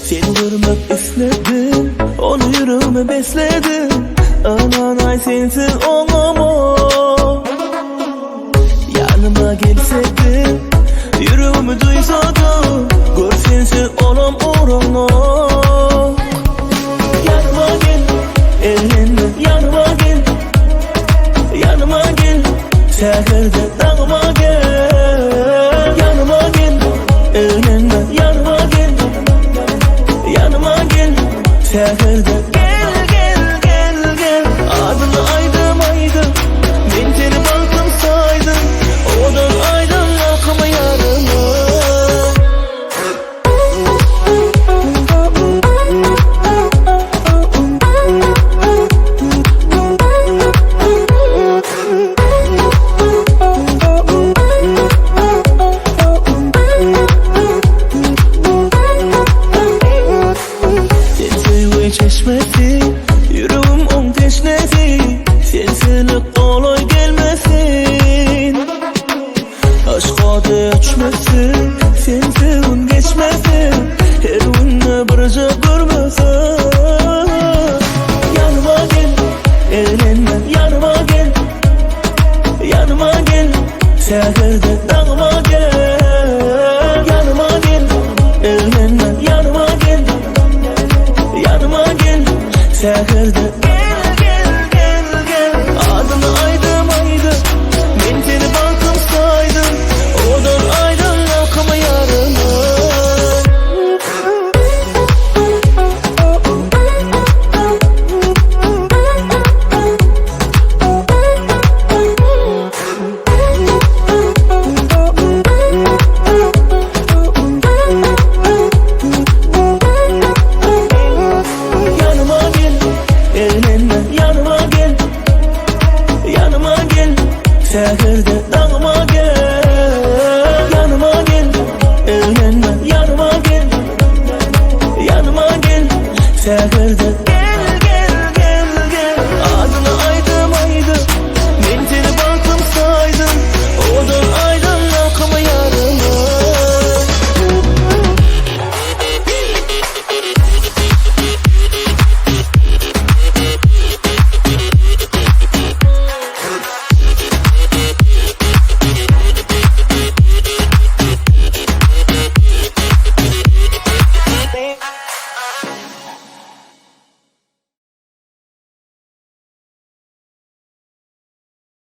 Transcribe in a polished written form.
Seni görmek istedim, onu yüreğime besledim. Ananay sensiz olamam. Yanıma gelseydin, yüreğimi duysaydın. Gör sensiz olam oranla. Yanıma gel, evlenme, yanıma gel. Yanıma gel, seherde dağıma gel. Yanıma gel, evlenme, yanıma gel. Yanıma gel, seherde gel gel gel gel. Adını aydım aydım, ben seni baktım saydım. Odan aydım yakımı yarımı. Çeşmesi, yüreğim on teşnesi. Sensiz kolay gelmesin. Aşk adı uçmasın, sensiz gün geçmesin. Her günde barca görmesin. Yanıma gel, evlenme, yanıma gel. Yanıma gel, seherde dağıma gel. Yanıma gel, evlenme, yanıma gel. Yanıma gel, seherde